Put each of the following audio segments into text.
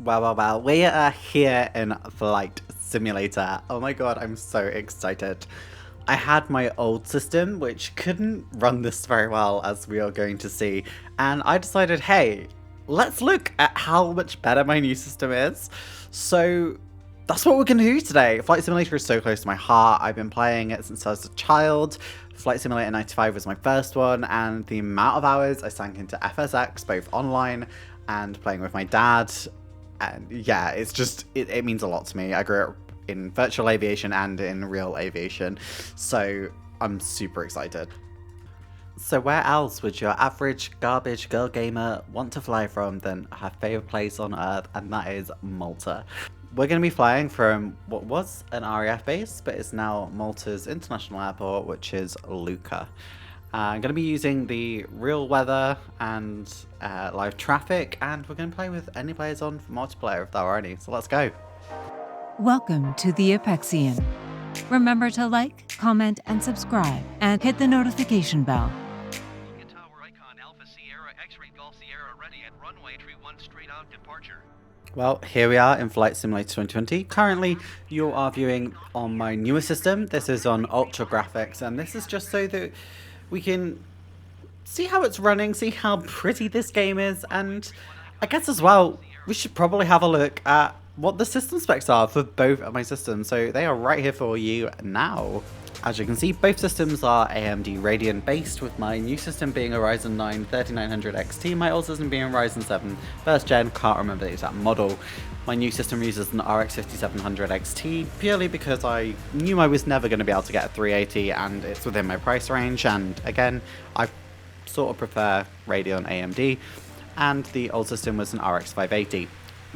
Well, we are here in Flight Simulator. Oh my god, I'm so excited. I had my old system, which couldn't run this very well, as we are going to see, and I decided, hey, let's look at how much better my new system is. So that's what we're going to do today. Flight Simulator is so close to my heart. I've been playing it since I was a child. Flight Simulator 95 was my first one, and the amount of hours I sank into FSX, both online and playing with my dad, and yeah, it's just, it means a lot to me. I grew up in virtual aviation and in real aviation, so I'm super excited. So where else would your average garbage girl gamer want to fly from than her favourite place on Earth, and that is Malta. We're going to be flying from what was an RAF base, but is now Malta's international airport, which is Lucca. I'm going to be using the real weather and live traffic, and we're going to play with any players on multiplayer if there are any, so let's go. Welcome to the Apexian. Remember to like, comment, and subscribe, and hit the notification bell. Tower icon Alpha Sierra X-ray Golf Sierra ready at runway 31 straight out departure. Well, here we are in Flight Simulator 2020. Currently, you are viewing on my newer system. This is on Ultra Graphics, and this is just so that we can see how it's running, see how pretty this game is, and I guess as well, we should probably have a look at what the system specs are for both of my systems. So they are right here for you now. As you can see, both systems are AMD Radeon based, with my new system being a Ryzen 9 3900 XT, my old system being a Ryzen 7 first gen, can't remember the exact model. My new system uses an RX 5700 XT, purely because I knew I was never going to be able to get a 380 and it's within my price range, and again, I sort of prefer Radeon AMD, and the old system was an RX 580.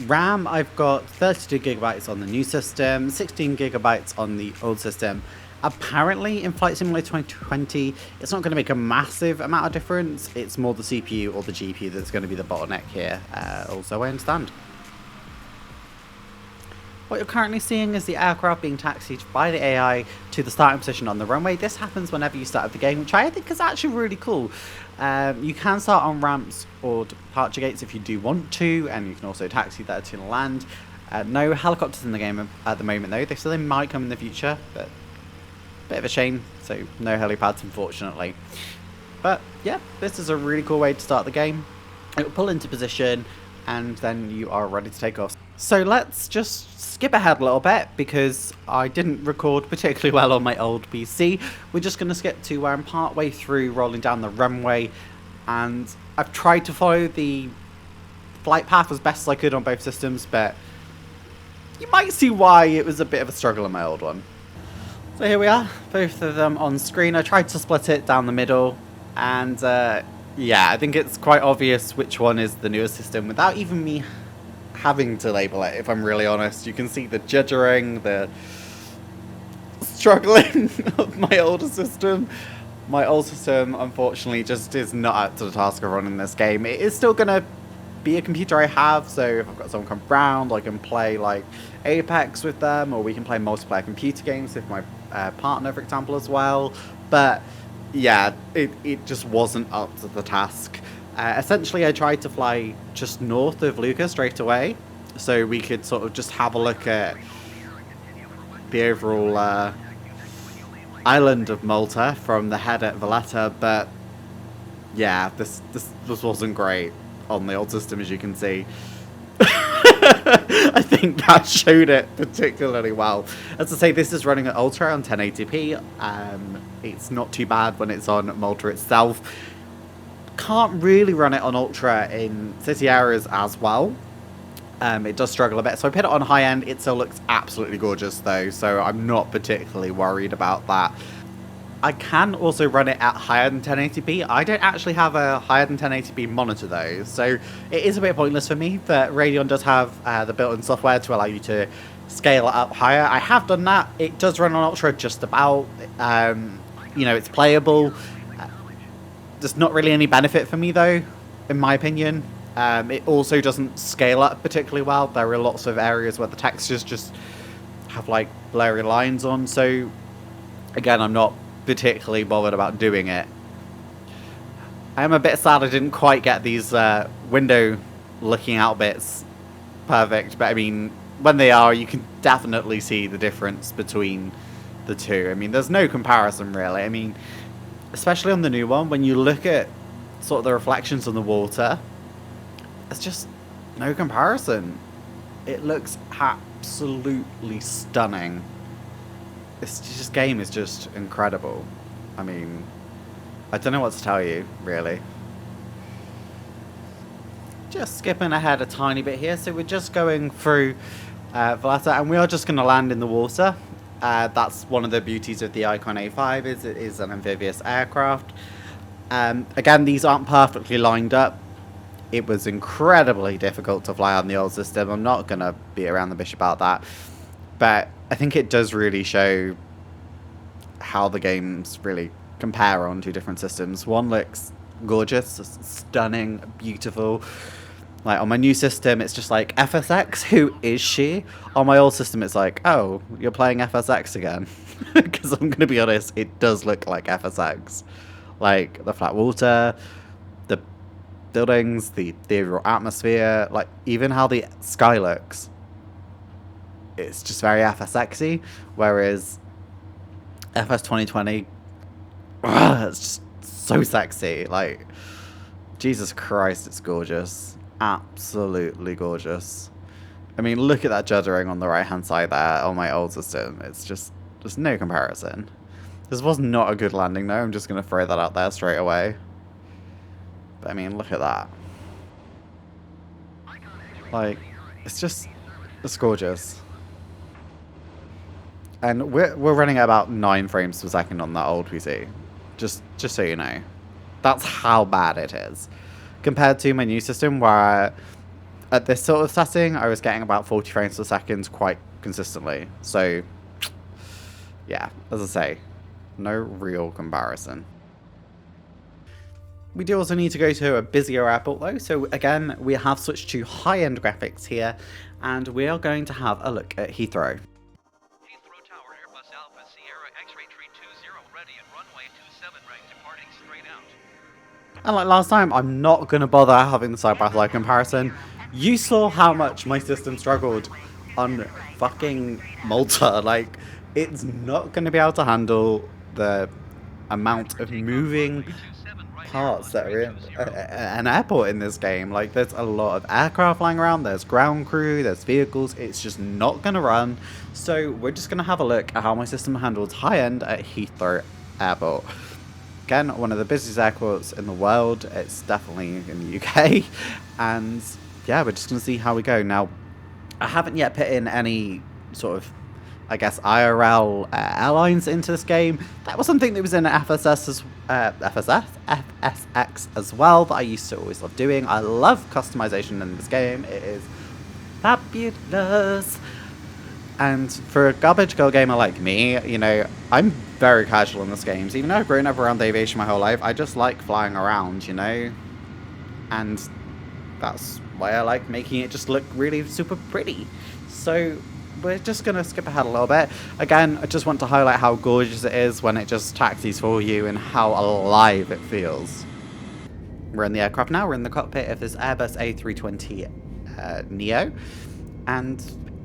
RAM, I've got 32GB on the new system, 16GB on the old system. Apparently, in Flight Simulator 2020, it's not going to make a massive amount of difference. It's more the CPU or the GPU that's going to be the bottleneck here. Also, I understand. What you're currently seeing is the aircraft being taxied by the AI to the starting position on the runway. This happens whenever you start the game, which I think is actually really cool. You can start on ramps or departure gates if you do want to, and you can also taxi there to land. No helicopters in the game at the moment though. They say they might come in the future, but bit of a shame, so no helipads unfortunately. But yeah, this is a really cool way to start the game. It will pull into position and then you are ready to take off. So let's just skip ahead a little bit because I didn't record particularly well on my old PC. We're just going to skip to where I'm part way through rolling down the runway, and I've tried to follow the flight path as best as I could on both systems, but you might see why it was a bit of a struggle on my old one. So here we are, both of them on screen. I tried to split it down the middle, and yeah, I think it's quite obvious which one is the newer system without even me having to label it, if I'm really honest. You can see the jittering, the struggling of my older system. My old system, unfortunately, just is not up to the task of running this game. It is still going to be a computer I have, so if I've got someone come round, I can play like Apex with them, or we can play multiplayer computer games with my partner, for example, as well. But yeah, it just wasn't up to the task. Essentially, I tried to fly just north of Lucca straight away, so we could sort of just have a look at the overall island of Malta from the head at Valletta. But yeah, this wasn't great on the old system, as you can see. I think that showed it particularly well. As I say, this is running at Ultra on 1080p. It's not too bad when it's on Malta itself. Can't really run it on Ultra in city areas as well. It does struggle a bit, so I put it on high end. It still looks absolutely gorgeous though, so I'm not particularly worried about that. I can also run it at higher than 1080p. I don't actually have a higher than 1080p monitor though, so it is a bit pointless for me, but Radeon does have the built-in software to allow you to scale it up higher. I have done that. It does run on Ultra just about. You know, it's playable. There's not really any benefit for me though, in my opinion. It also doesn't scale up particularly well. There are lots of areas where the textures just have like blurry lines on, so again, I'm not particularly bothered about doing it. I am a bit sad I didn't quite get these window looking out bits perfect, but I mean, when they are, you can definitely see the difference between the two. I mean, there's no comparison really. I mean, especially on the new one, when you look at sort of the reflections on the water, it's just no comparison. It looks absolutely stunning. This game is just incredible. I mean, I don't know what to tell you, really. Just skipping ahead a tiny bit here, so we're just going through Valletta, and we are just going to land in the water. That's one of the beauties of the Icon A5, is it is an amphibious aircraft. Again, these aren't perfectly lined up. It was incredibly difficult to fly on the old system. I'm not going to beat around the bush about that. But I think it does really show how the games really compare on two different systems. One looks gorgeous, stunning, beautiful. Like on my new system, it's just like FSX, who is she? On my old system, it's like, oh, you're playing FSX again. Because I'm going to be honest, it does look like FSX. Like the flat water, the buildings, the ethereal atmosphere, like even how the sky looks. It's just very FSX-y, whereas FS2020, it's just so sexy. Like, Jesus Christ, it's gorgeous. Absolutely gorgeous. I mean, look at that juddering on the right-hand side there on my old system. It's just, there's no comparison. This was not a good landing, though. I'm just going to throw that out there straight away. But, I mean, look at that. Like, it's gorgeous. And we're running at about 9 frames per second on that old PC. Just so you know. That's how bad it is. Compared to my new system, where at this sort of setting, I was getting about 40 frames per second quite consistently. So, yeah, as I say, no real comparison. We do also need to go to a busier airport though, so again, we have switched to high-end graphics here, and we are going to have a look at Heathrow. Heathrow Tower, Airbus Alpha Sierra X-ray 320 ready at runway 27 right, departing straight out. And like last time, I'm not going to bother having the side-by-side comparison. You saw how much my system struggled on fucking Malta. Like, it's not going to be able to handle the amount of moving parts that are in an airport in this game. Like, there's a lot of aircraft flying around, there's ground crew, there's vehicles. It's just not going to run. So we're just going to have a look at how my system handles high-end at Heathrow Airport. Again, one of the busiest airports in the world. It's definitely in the UK. And yeah, we're just going to see how we go. Now, I haven't yet put in any sort of, I guess, IRL airlines into this game. That was something that was in FSX as well, that I used to always love doing. I love customization in this game. It is fabulous. And for a garbage girl gamer like me, you know, I'm very casual in this game. Even though I've grown up around aviation my whole life, I just like flying around, you know? And that's why I like making it just look really super pretty. So we're just going to skip ahead a little bit. Again, I just want to highlight how gorgeous it is when it just taxis for you and how alive it feels. We're in the aircraft now. We're in the cockpit of this Airbus A320 Neo. And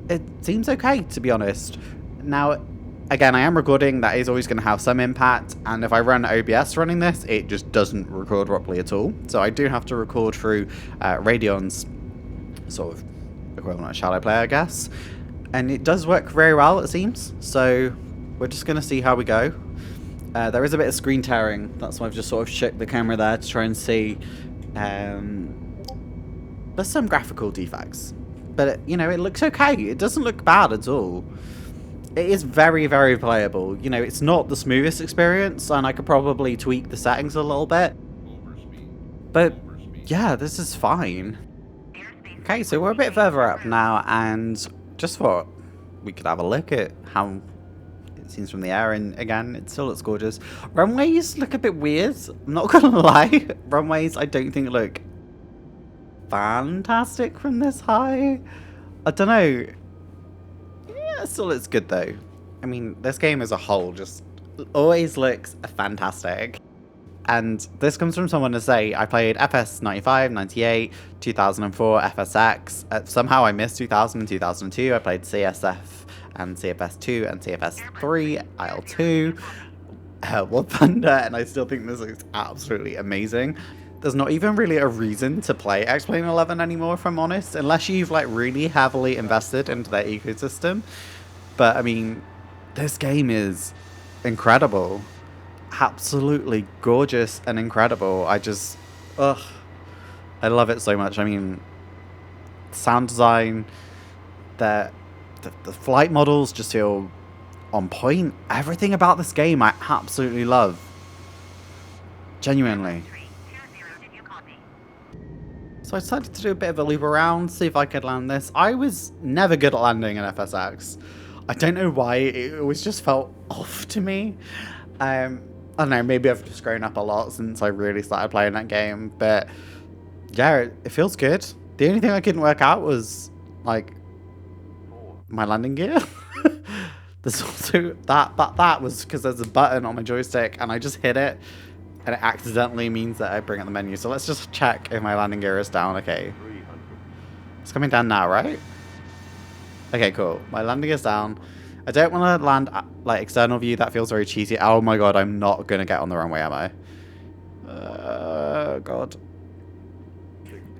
it seems okay, to be honest. Now, again, I am recording. That is always going to have some impact. And if I run OBS running this, it just doesn't record properly at all. So I do have to record through Radeon's sort of equivalent shadow player, I guess. And it does work very well, it seems. So we're just going to see how we go. There is a bit of screen tearing. That's why I've just sort of shook the camera there to try and see. There's some graphical defects. But, you know, it looks okay. It doesn't look bad at all. It is very, very playable. You know, it's not the smoothest experience, and I could probably tweak the settings a little bit. But, yeah, this is fine. Okay, so we're a bit further up now, and just thought we could have a look at how it seems from the air, and again, it still looks gorgeous. Runways look a bit weird, I'm not gonna lie. Runways I don't think look fantastic from this high. I don't know. Yeah, it still looks good though. I mean, this game as a whole just always looks fantastic. And this comes from someone to say, I played FS95, 98, 2004, FSX. Somehow I missed 2000 and 2002. I played CSF and CFS2 and CFS3, IL2, War Thunder, and I still think this is absolutely amazing. There's not even really a reason to play X-Plane 11 anymore, if I'm honest, unless you've like really heavily invested into their ecosystem. But I mean, this game is incredible. Absolutely gorgeous and incredible. I love it so much. I mean, sound design, the flight models just feel on point. Everything about this game I absolutely love. Genuinely. So I decided to do a bit of a loop around, see if I could land this. I was never good at landing in FSX. I don't know why, it always just felt off to me. I don't know, maybe I've just grown up a lot since I really started playing that game, but yeah, it feels good. The only thing I couldn't work out was, like, my landing gear. There's also, that was because there's a button on my joystick and I just hit it and it accidentally means that I bring up the menu. So let's just check if my landing gear is down. Okay. It's coming down now, right? Okay, cool. My landing is down. I don't want to land like external view. That feels very cheesy. Oh my god, I'm not going to get on the runway, am I? God.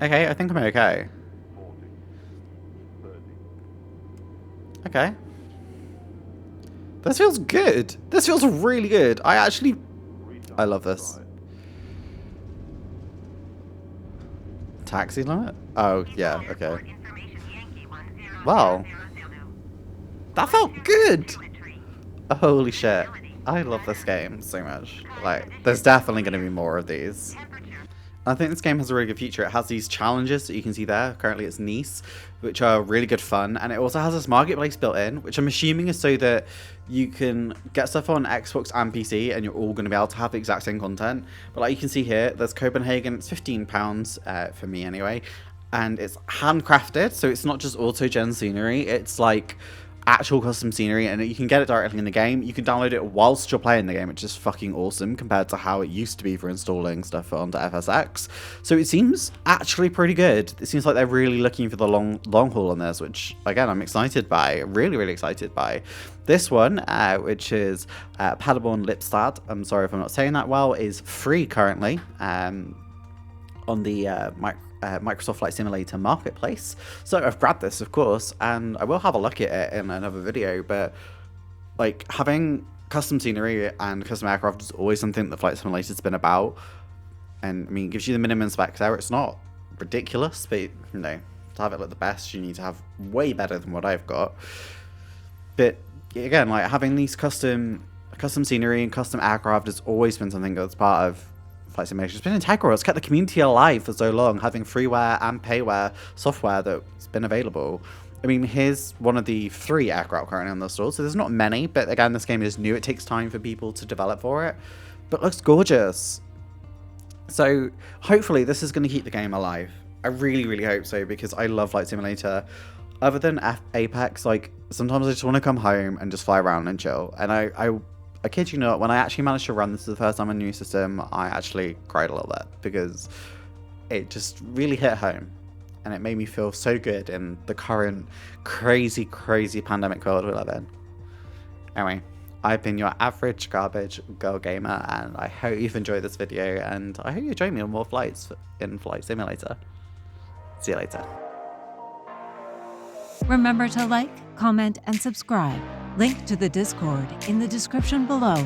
Okay, I think I'm okay. Okay. This feels good. This feels really good. I love this. Taxi limit? Oh, yeah, okay. Wow. That felt good! Holy shit. I love this game so much. Like, there's definitely going to be more of these. I think this game has a really good feature. It has these challenges that you can see there. Currently it's Nice, which are really good fun. And it also has this marketplace built in, which I'm assuming is so that you can get stuff on Xbox and PC and you're all going to be able to have the exact same content. But like you can see here, there's Copenhagen. It's £15 for me anyway. And it's handcrafted, so it's not just auto-gen scenery. It's like actual custom scenery, and you can get it directly in the game. You can download it whilst you're playing the game, which is fucking awesome compared to how it used to be for installing stuff onto FSX. So it seems actually pretty good. It seems like they're really looking for the long haul on this, which again I'm excited by, really excited by. This one, which is Paderborn Lipstad, I'm sorry if I'm not saying that well, is free currently on the Microsoft Flight Simulator Marketplace. So I've grabbed this, of course, and I will have a look at it in another video, but like having custom scenery and custom aircraft is always something that Flight Simulator's been about. And I mean, it gives you the minimum specs there. It's not ridiculous, but you know, to have it look the best, you need to have way better than what I've got. But again, like having these custom scenery and custom aircraft has always been something that's part of Flight Simulator. It's been integral. It's kept the community alive for so long, having freeware and payware software that's been available. I mean, here's one of the 3 aircraft currently on the store, so there's not many, but again, this game is new. It takes time for people to develop for it, but it looks gorgeous. So hopefully this is going to keep the game alive. I really hope so, because I love Flight Simulator. Other than Apex, like, sometimes I just want to come home and just fly around and chill, and I kid you not, when I actually managed to run this for the first time on a new system, I actually cried a little bit because it just really hit home and it made me feel so good in the current crazy pandemic world we live in. Anyway, I've been your average garbage girl gamer, and I hope you've enjoyed this video, and I hope you join me on more flights in Flight Simulator. See you later. Remember to like, comment, and subscribe. Link to the Discord in the description below.